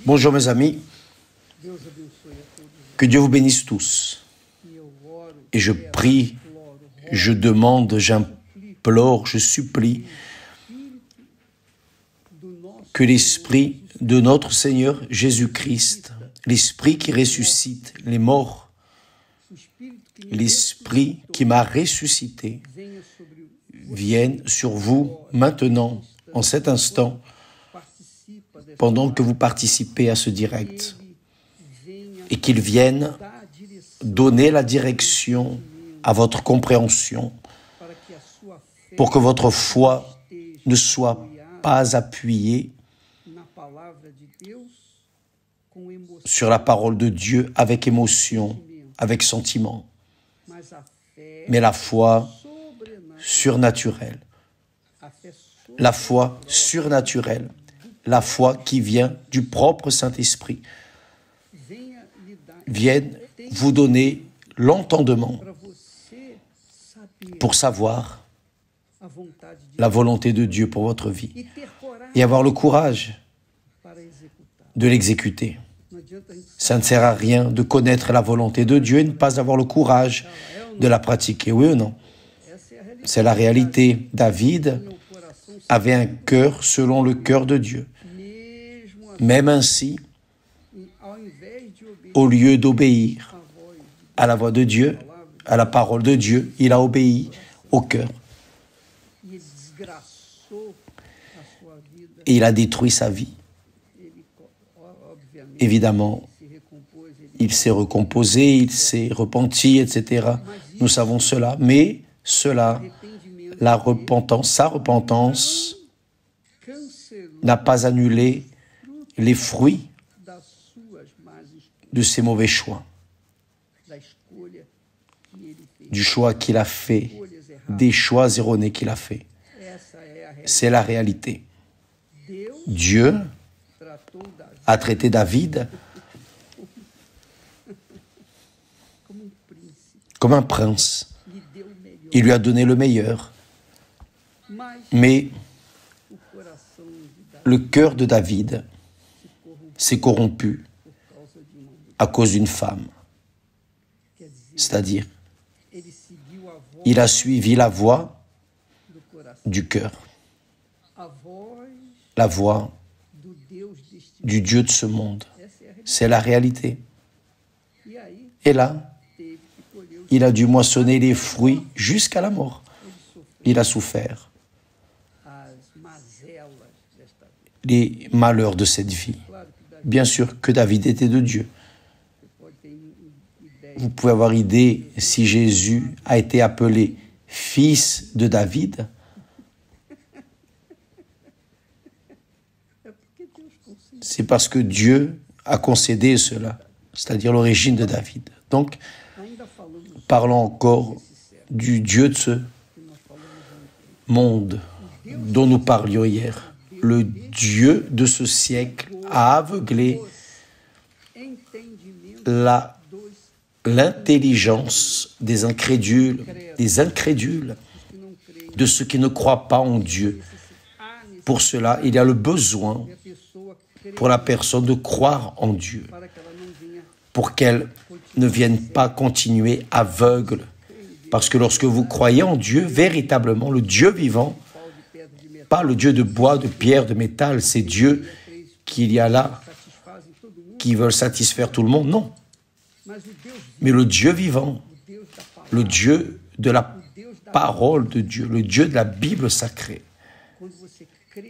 Bonjour mes amis, que Dieu vous bénisse tous. Et je prie, je demande, j'implore, je supplie que l'Esprit de notre Seigneur Jésus-Christ, l'Esprit qui ressuscite les morts, l'Esprit qui m'a ressuscité, vienne sur vous maintenant, en cet instant, pendant que vous participez à ce direct, et qu'il vienne donner la direction à votre compréhension, pour que votre foi ne soit pas appuyée sur la parole de Dieu avec émotion, avec sentiment, mais la foi surnaturelle. La foi surnaturelle, la foi qui vient du propre Saint-Esprit, vienne vous donner l'entendement pour savoir la volonté de Dieu pour votre vie et avoir le courage de l'exécuter. Ça ne sert à rien de connaître la volonté de Dieu et ne pas avoir le courage de la pratiquer, oui ou non? C'est la réalité. David avait un cœur selon le cœur de Dieu. Même ainsi, au lieu d'obéir à la voix de Dieu, à la parole de Dieu, il a obéi au cœur. Et il a détruit sa vie. Évidemment, il s'est recomposé, il s'est repenti, etc. Nous savons cela, mais cela, la repentance, sa repentance n'a pas annulé les fruits de ses mauvais choix, du choix qu'il a fait, des choix erronés qu'il a fait. C'est la réalité. Dieu a traité David comme un prince. Il lui a donné le meilleur. Mais le cœur de David s'est corrompu à cause d'une femme. C'est-à-dire, il a suivi la voie du cœur, la voie du Dieu de ce monde. C'est la réalité. Et là, il a dû moissonner les fruits jusqu'à la mort. Il a souffert les malheurs de cette vie. Bien sûr que David était de Dieu. Vous pouvez avoir idée si Jésus a été appelé fils de David. C'est parce que Dieu a concédé cela, c'est-à-dire l'origine de David. Donc, parlons encore du Dieu de ce monde dont nous parlions hier. Le Dieu de ce siècle a aveuglé l'intelligence des incrédules, de ceux qui ne croient pas en Dieu. Pour cela, il y a le besoin pour la personne de croire en Dieu, pour qu'elle ne vienne pas continuer aveugle. Parce que lorsque vous croyez en Dieu, véritablement, le Dieu vivant, pas le Dieu de bois, de pierre, de métal, c'est Dieu qu'il y a là, qui veulent satisfaire tout le monde, non. Mais le Dieu vivant, le Dieu de la parole de Dieu, le Dieu de la Bible sacrée,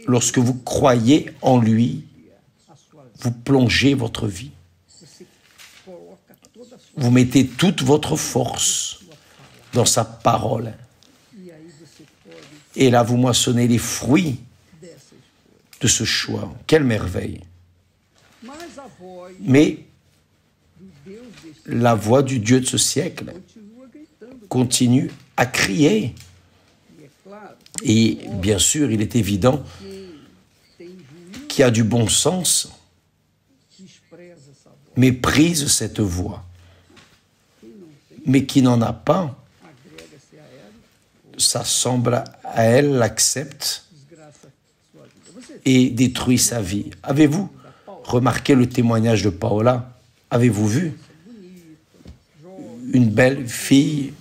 lorsque vous croyez en lui, vous plongez votre vie. Vous mettez toute votre force dans sa parole. Et là, vous moissonnez les fruits de ce choix. Quelle merveille! Mais la voix du Dieu de ce siècle continue à crier. Et bien sûr, il est évident qu'il y a du bon sens, méprise cette voix. Mais qui n'en a pas, s'assemble à elle, l'accepte et détruit sa vie. Avez-vous Remarquez le témoignage de Paola. Avez-vous vu? Une belle fille,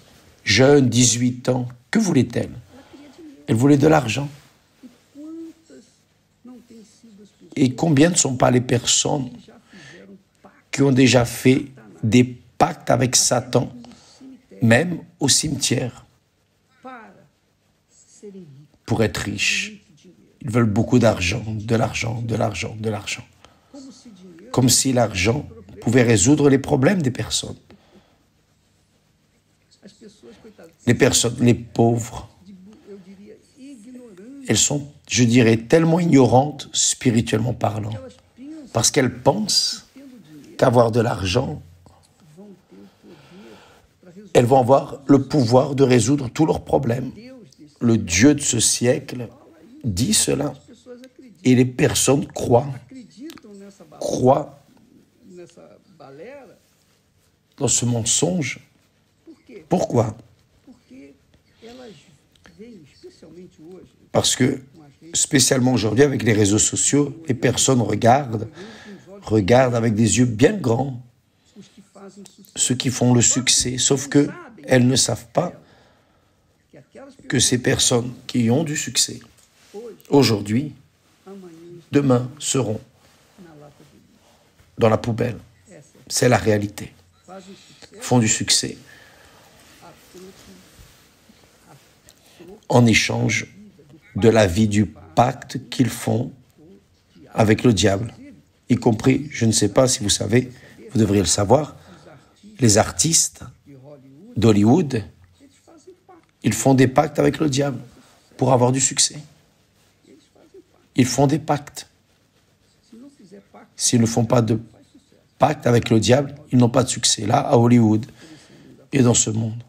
jeune, 18 ans. Que voulait-elle? Elle voulait de l'argent. Et combien ne sont pas les personnes qui ont déjà fait des pactes avec Satan, même au cimetière, pour être riches? Ils veulent beaucoup d'argent, de l'argent, de l'argent, de l'argent. Comme si l'argent pouvait résoudre les problèmes des personnes. Les personnes, les pauvres, elles sont, je dirais, tellement ignorantes spirituellement parlant, parce qu'elles pensent qu'avoir de l'argent, elles vont avoir le pouvoir de résoudre tous leurs problèmes. Le Dieu de ce siècle dit cela, et les personnes croient dans ce mensonge. Pourquoi? Parce que, spécialement aujourd'hui, avec les réseaux sociaux, les personnes regardent avec des yeux bien grands ceux qui font le succès, sauf qu'elles ne savent pas que ces personnes qui ont du succès, aujourd'hui, demain, seront dans la poubelle. C'est la réalité. Font du succès en échange de la vie du pacte qu'ils font avec le diable, y compris, je ne sais pas si vous savez, vous devriez le savoir, les artistes d'Hollywood, ils font des pactes avec le diable pour avoir du succès. Ils font des pactes. S'ils ne font pas de pacte avec le diable, ils n'ont pas de succès. Là, à Hollywood et dans ce monde.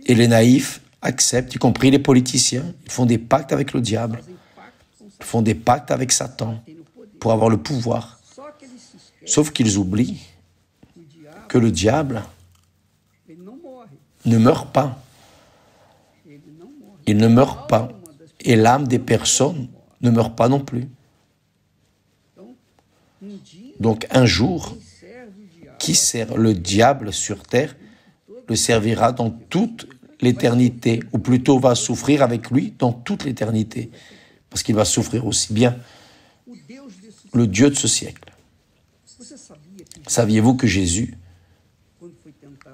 Et les naïfs acceptent, y compris les politiciens, ils font des pactes avec le diable. Ils font des pactes avec Satan pour avoir le pouvoir. Sauf qu'ils oublient que le diable ne meurt pas. Il ne meurt pas. Et l'âme des personnes ne meurt pas non plus. Donc un jour, qui sert le diable sur terre le servira dans toute l'éternité, ou plutôt va souffrir avec lui dans toute l'éternité, parce qu'il va souffrir aussi bien. Le Dieu de ce siècle. Saviez-vous que Jésus,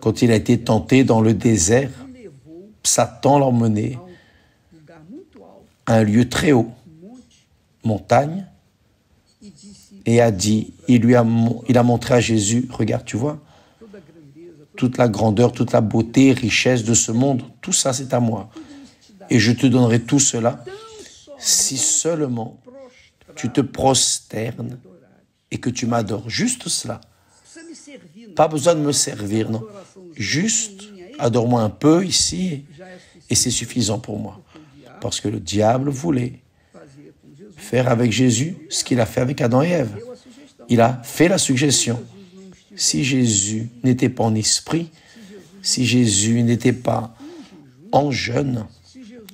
quand il a été tenté dans le désert, Satan l'a emmené à un lieu très haut, montagne, et a dit, il a montré à Jésus, regarde, tu vois, toute la grandeur, toute la beauté, richesse de ce monde, tout ça c'est à moi. Et je te donnerai tout cela si seulement tu te prosternes et que tu m'adores. Juste cela. Pas besoin de me servir, non. Juste, adore-moi un peu ici et c'est suffisant pour moi. Parce que le diable voulait faire avec Jésus ce qu'il a fait avec Adam et Ève. Il a fait la suggestion. Si Jésus n'était pas en esprit, si Jésus n'était pas en jeûne,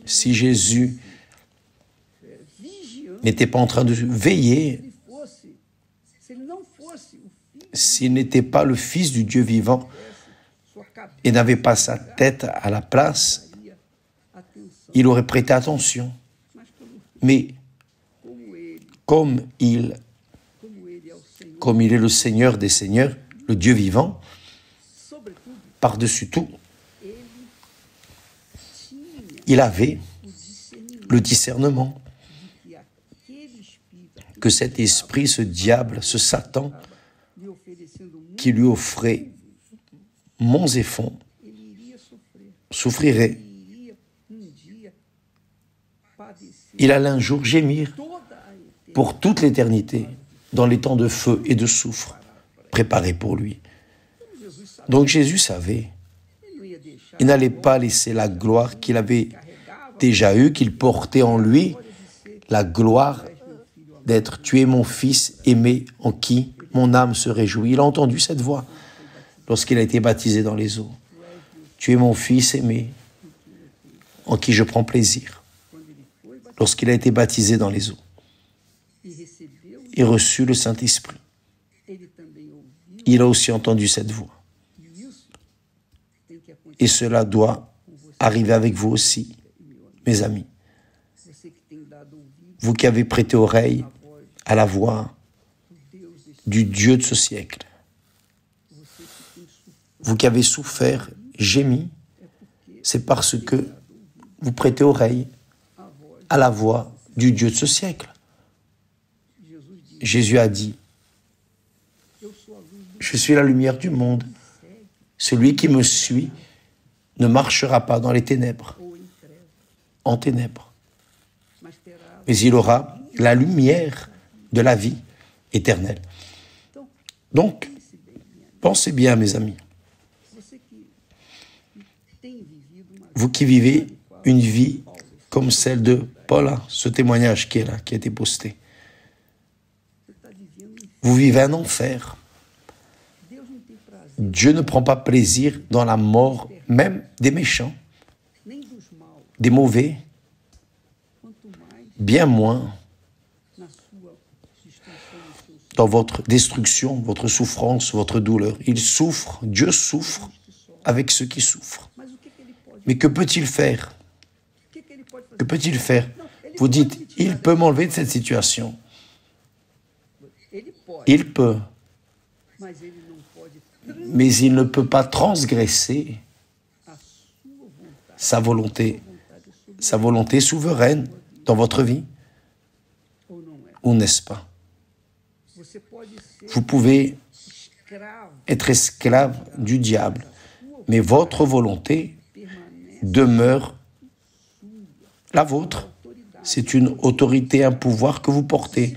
si Jésus n'était pas en train de veiller, s'il n'était pas le Fils du Dieu vivant et n'avait pas sa tête à la place, il aurait prêté attention. Mais comme il est le Seigneur des Seigneurs, le Dieu vivant, par-dessus tout, il avait le discernement que cet esprit, ce diable, ce Satan, qui lui offrait monts et fonds, souffrirait. Il allait un jour gémir pour toute l'éternité, dans les temps de feu et de soufre, préparés pour lui. Donc Jésus savait, il n'allait pas laisser la gloire qu'il avait déjà eue, qu'il portait en lui, la gloire d'être « Tu es mon fils aimé en qui mon âme se réjouit ». Il a entendu cette voix lorsqu'il a été baptisé dans les eaux. « Tu es mon fils aimé en qui je prends plaisir ». Lorsqu'il a été baptisé dans les eaux. et reçu le Saint-Esprit. Il a aussi entendu cette voix. Et cela doit arriver avec vous aussi, mes amis. Vous qui avez prêté oreille à la voix du Dieu de ce siècle. Vous qui avez souffert, gémi, c'est parce que vous prêtez oreille à la voix du Dieu de ce siècle. Jésus a dit, « Je suis la lumière du monde. Celui qui me suit ne marchera pas dans les ténèbres, en ténèbres, mais il aura la lumière de la vie éternelle. » Donc, pensez bien, mes amis. Vous qui vivez une vie comme celle de Paul, ce témoignage qui est là, qui a été posté. Vous vivez un enfer. Dieu ne prend pas plaisir dans la mort, même des méchants, des mauvais, bien moins dans votre destruction, votre souffrance, votre douleur. Il souffre, Dieu souffre avec ceux qui souffrent. Mais que peut-il faire? Que peut-il faire? Vous dites, il peut m'enlever de cette situation. Il peut. Mais il ne peut pas transgresser sa volonté souveraine dans votre vie. Ou n'est-ce pas? Vous pouvez être esclave du diable, mais votre volonté demeure la vôtre. C'est une autorité, un pouvoir que vous portez.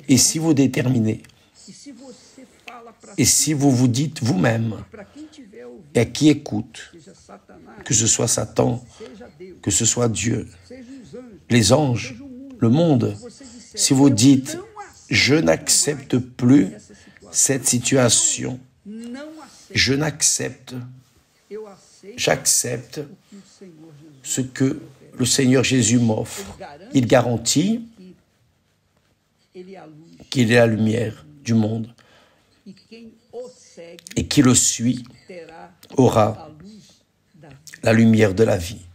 Et si vous déterminez, et si vous vous dites vous-même, et à qui écoute, que ce soit Satan, que ce soit Dieu, les anges, le monde, si vous dites, je n'accepte plus cette situation, j'accepte ce que le Seigneur Jésus m'offre. Il garantit qu'il est la lumière du monde. Et qui le suit aura la lumière de la vie.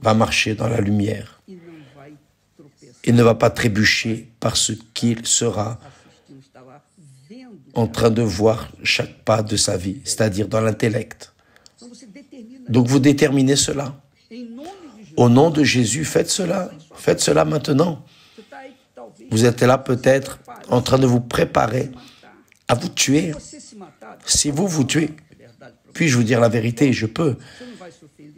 Va marcher dans la lumière. Il ne va pas trébucher parce qu'il sera en train de voir chaque pas de sa vie, c'est-à-dire dans l'intellect. Donc vous déterminez cela. Au nom de Jésus, faites cela. Faites cela maintenant. Vous êtes là peut-être en train de vous préparer à vous tuer. Si vous vous tuez, puis-je vous dire la vérité? Je peux.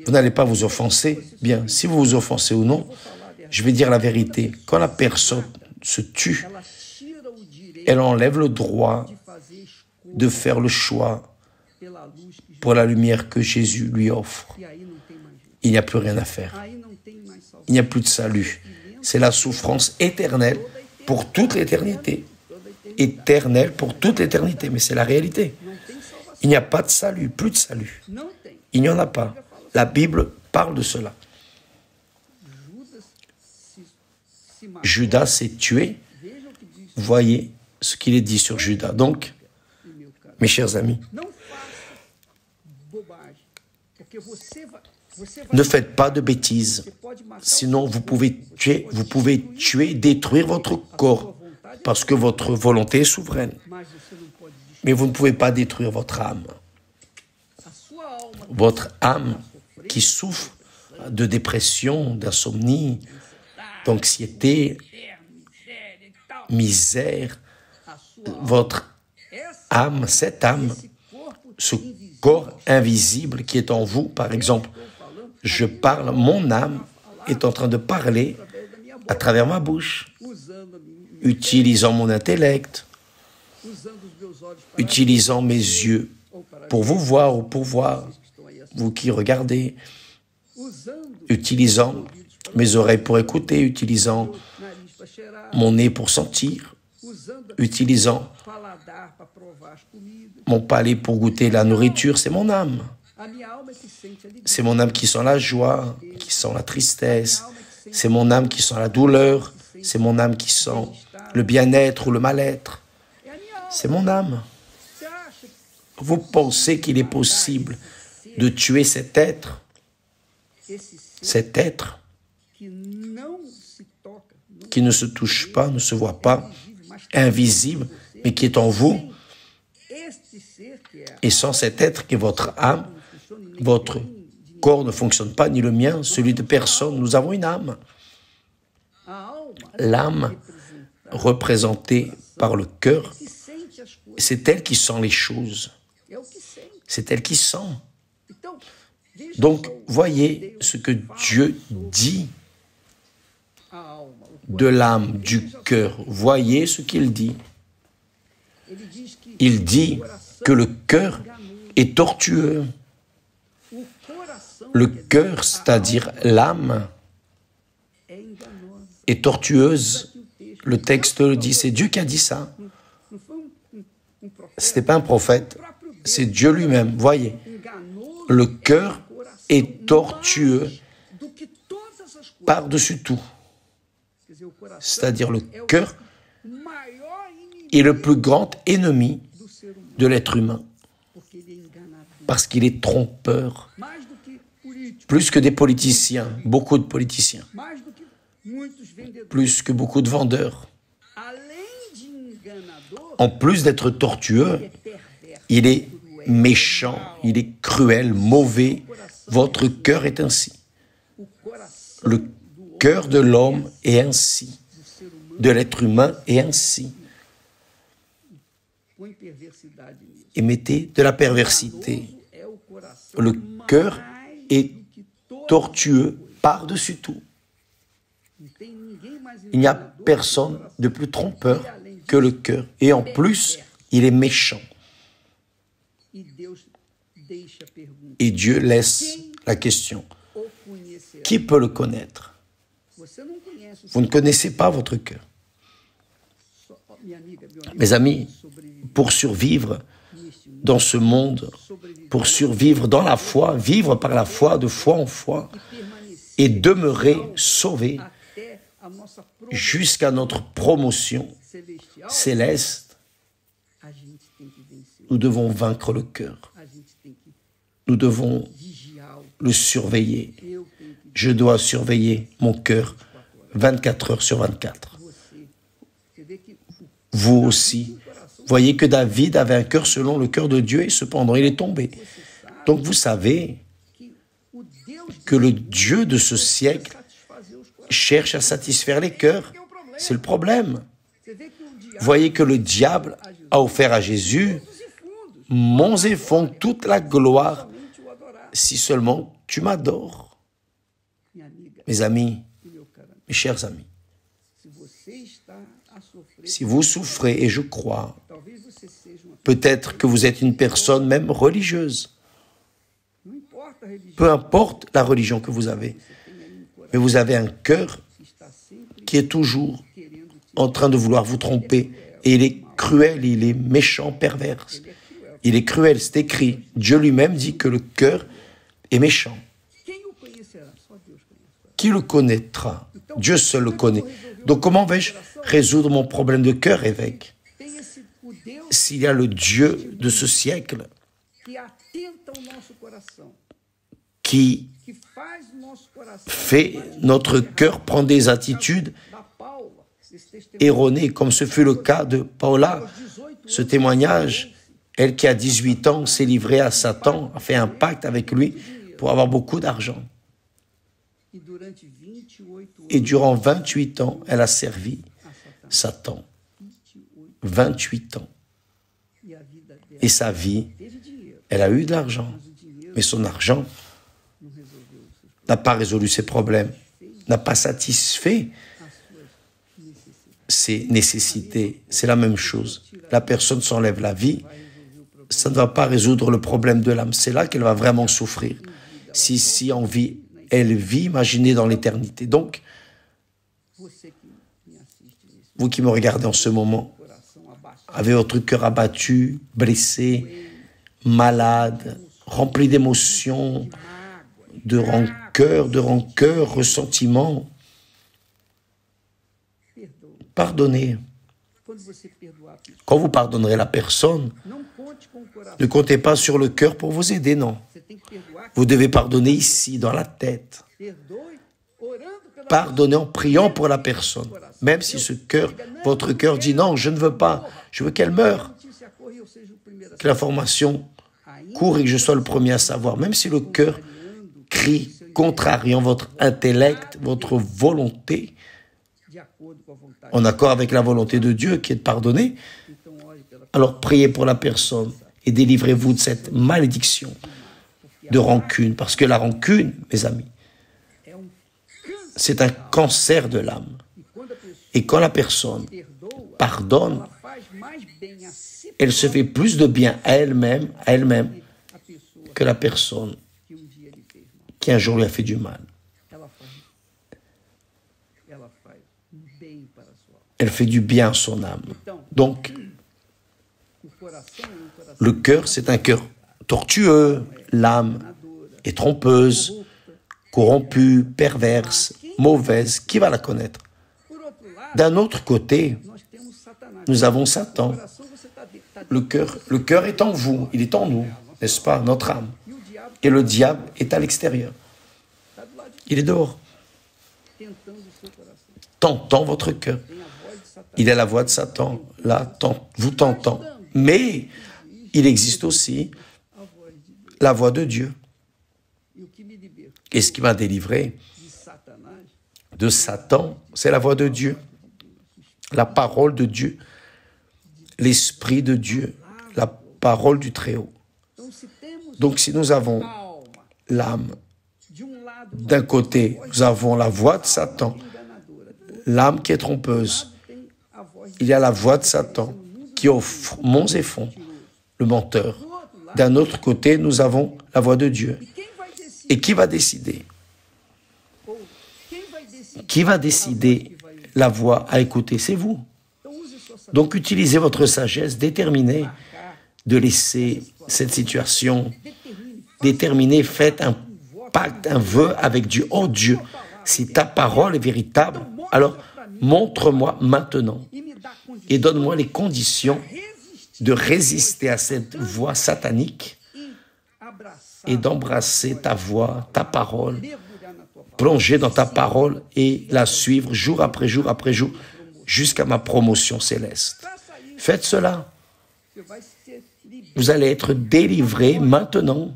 Vous n'allez pas vous offenser. Bien, si vous vous offensez ou non, je vais dire la vérité. Quand la personne se tue, elle enlève le droit de faire le choix pour la lumière que Jésus lui offre. Il n'y a plus rien à faire. Il n'y a plus de salut. C'est la souffrance éternelle pour toute l'éternité. Éternelle pour toute l'éternité, mais c'est la réalité. Il n'y a pas de salut, plus de salut. Il n'y en a pas. La Bible parle de cela. Judas s'est tué. Voyez ce qu'il est dit sur Judas. Donc, mes chers amis, ne faites pas de bêtises. Sinon, vous pouvez tuer, détruire votre corps parce que votre volonté est souveraine. Mais vous ne pouvez pas détruire votre âme. Votre âme qui souffre de dépression, d'insomnie, d'anxiété, misère, votre âme, cette âme, ce corps invisible qui est en vous, par exemple, je parle, mon âme est en train de parler à travers ma bouche, utilisant mon intellect, utilisant mes yeux pour vous voir ou pour voir, vous qui regardez, utilisant mes oreilles pour écouter, utilisant mon nez pour sentir, utilisant mon palais pour goûter la nourriture, c'est mon âme. C'est mon âme qui sent la joie, qui sent la tristesse. C'est mon âme qui sent la douleur. C'est mon âme qui sent le bien-être ou le mal-être. C'est mon âme. Vous pensez qu'il est possible de tuer cet être qui ne se touche pas, ne se voit pas, invisible, mais qui est en vous. Et sans cet être qui est votre âme, votre corps ne fonctionne pas, ni le mien, celui de personne. Nous avons une âme. L'âme représentée par le cœur, c'est elle qui sent les choses. C'est elle qui sent. Donc, voyez ce que Dieu dit de l'âme, du cœur. Voyez ce qu'il dit. Il dit que le cœur est tortueux. Le cœur, c'est-à-dire l'âme, est tortueuse. Le texte le dit, c'est Dieu qui a dit ça. Ce n'est pas un prophète, c'est Dieu lui-même. Voyez, le cœur est tortueux par-dessus tout. C'est-à-dire le cœur est le plus grand ennemi de l'être humain parce qu'il est trompeur. Plus que des politiciens, beaucoup de politiciens, plus que beaucoup de vendeurs. En plus d'être tortueux, il est méchant, il est cruel, mauvais. Votre cœur est ainsi. Le cœur de l'homme est ainsi. De l'être humain est ainsi. Et mettez de la perversité. Le cœur est tortueux par-dessus tout. Il n'y a personne de plus trompeur que le cœur. Et en plus, il est méchant. Et Dieu laisse la question. Qui peut le connaître? Vous ne connaissez pas votre cœur. Mes amis, pour survivre dans ce monde, pour survivre dans la foi, vivre par la foi, de foi en foi, et demeurer sauvé jusqu'à notre promotion céleste, nous devons vaincre le cœur. Nous devons le surveiller. Je dois surveiller mon cœur 24 heures sur 24. Vous aussi. Voyez que David avait un cœur selon le cœur de Dieu et cependant il est tombé. Donc vous savez que le Dieu de ce siècle cherche à satisfaire les cœurs. C'est le problème. Voyez que le diable a offert à Jésus monts et fonds, toute la gloire, si seulement tu m'adores. Mes amis, mes chers amis, si vous souffrez, et je crois, peut-être que vous êtes une personne même religieuse. Peu importe la religion que vous avez, mais vous avez un cœur qui est toujours en train de vouloir vous tromper. Et il est cruel, il est méchant, pervers. Il est cruel, c'est écrit. Dieu lui-même dit que le cœur est méchant. Qui le connaîtra? Dieu seul le connaît. Donc comment vais-je résoudre mon problème de cœur, évêque? S'il y a le Dieu de ce siècle qui fait notre cœur prendre des attitudes erronées, comme ce fut le cas de Paula, ce témoignage, elle qui a 18 ans s'est livrée à Satan, a fait un pacte avec lui pour avoir beaucoup d'argent. Et durant 28 ans, elle a servi Satan. 28 ans. Et sa vie, elle a eu de l'argent. Mais son argent n'a pas résolu ses problèmes, n'a pas satisfait ses nécessités. C'est la même chose. La personne s'enlève la vie, ça ne va pas résoudre le problème de l'âme. C'est là qu'elle va vraiment souffrir. Si en vie, elle vit, imaginez dans l'éternité. Donc, vous qui me regardez en ce moment, avez votre cœur abattu, blessé, malade, rempli d'émotions, de rancœur, ressentiment, Pardonnez. Quand vous pardonnerez la personne, ne comptez pas sur le cœur pour vous aider, non. Vous devez pardonner ici, dans la tête. Pardonnez en priant pour la personne. Même si votre cœur dit non, je ne veux pas, je veux qu'elle meure. Que l'information court et que je sois le premier à savoir. Même si le cœur crie, contrariant votre intellect, votre volonté, en accord avec la volonté de Dieu qui est de pardonner, alors priez pour la personne et délivrez-vous de cette malédiction de rancune. Parce que la rancune, mes amis, c'est un cancer de l'âme. Et quand la personne pardonne, elle se fait plus de bien à elle-même que la personne qui un jour lui a fait du mal. Elle fait du bien à son âme. Donc, le cœur, c'est un cœur tortueux. L'âme est trompeuse, corrompue, perverse, mauvaise. Qui va la connaître? D'un autre côté, nous avons Satan. Le cœur est en vous, il est en nous, n'est-ce pas, notre âme. Et le diable est à l'extérieur. Il est dehors. Tentant votre cœur. Il est la voix de Satan, là, vous tentant. Mais il existe aussi la voix de Dieu. Et ce qui m'a délivré de Satan, c'est la voix de Dieu, la parole de Dieu, l'Esprit de Dieu, la parole du Très-Haut. Donc si nous avons l'âme, d'un côté, nous avons la voix de Satan, l'âme qui est trompeuse. Il y a la voix de Satan qui offre monts et fonds, le menteur. D'un autre côté, nous avons la voix de Dieu. Et qui va décider? Qui va décider la voix à écouter? C'est vous. Donc utilisez votre sagesse, déterminez de laisser cette situation, déterminez, faites un pacte, un vœu avec Dieu. Oh Dieu, si ta parole est véritable, alors montre-moi maintenant et donne-moi les conditions de résister à cette voix satanique et d'embrasser ta voix, ta parole, plonger dans ta parole et la suivre jour après jour, jusqu'à ma promotion céleste. Faites cela. Vous allez être délivrés maintenant.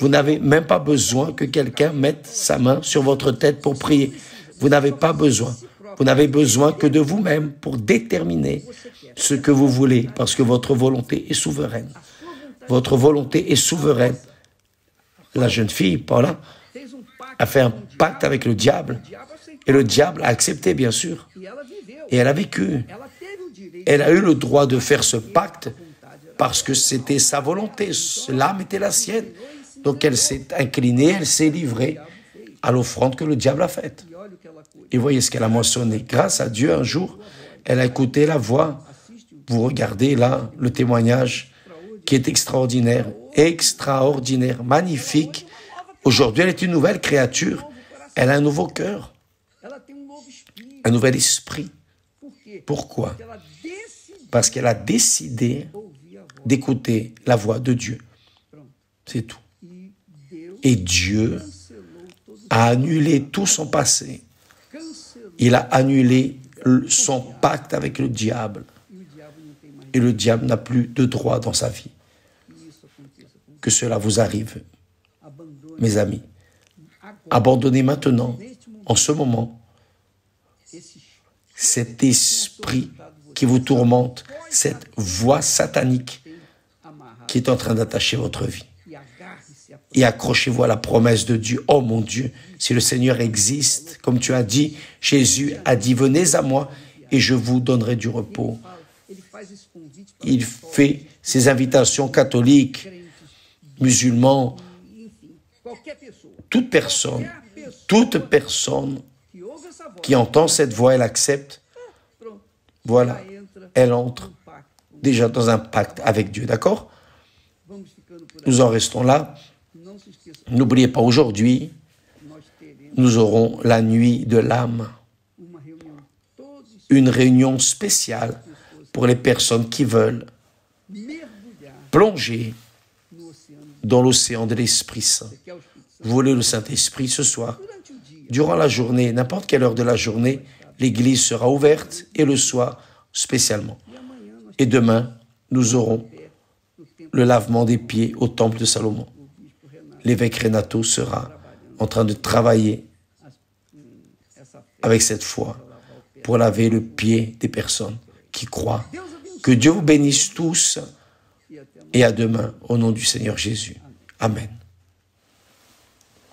Vous n'avez même pas besoin que quelqu'un mette sa main sur votre tête pour prier. Vous n'avez pas besoin. Vous n'avez besoin que de vous-même pour déterminer ce que vous voulez, parce que votre volonté est souveraine. Votre volonté est souveraine. La jeune fille, Paula, a fait un pacte avec le diable, et le diable a accepté, bien sûr, et elle a vécu. Elle a eu le droit de faire ce pacte parce que c'était sa volonté, l'âme était la sienne. Donc elle s'est inclinée, elle s'est livrée à l'offrande que le diable a faite. Et voyez ce qu'elle a moissonné. Grâce à Dieu, un jour, elle a écouté la voix. Vous regardez là le témoignage qui est extraordinaire, magnifique. Aujourd'hui, elle est une nouvelle créature. Elle a un nouveau cœur, un nouvel esprit. Pourquoi? Parce qu'elle a décidé d'écouter la voix de Dieu. C'est tout. Et Dieu a annulé tout son passé. Il a annulé son pacte avec le diable. Et le diable n'a plus de droit dans sa vie. Que cela vous arrive, mes amis. Abandonnez maintenant, en ce moment, cet esprit qui vous tourmente, cette voix satanique qui est en train d'attacher votre vie. Et accrochez-vous à la promesse de Dieu. Oh mon Dieu, si le Seigneur existe, comme tu as dit, Jésus a dit, venez à moi et je vous donnerai du repos. Il fait ses invitations catholiques, musulmans, toute personne qui entend cette voix, elle accepte, voilà, elle entre déjà dans un pacte avec Dieu, d'accord? Nous en restons là. N'oubliez pas, aujourd'hui, nous aurons la nuit de l'âme. une réunion spéciale pour les personnes qui veulent plonger dans l'océan de l'Esprit Saint. Vous voulez le Saint-Esprit ce soir? Durant la journée, n'importe quelle heure de la journée, l'église sera ouverte et le soir spécialement. Et demain, nous aurons le lavement des pieds au temple de Salomon. L'évêque Renato sera en train de travailler avec cette foi pour laver le pied des personnes qui croient. Que Dieu vous bénisse tous et à demain au nom du Seigneur Jésus. Amen.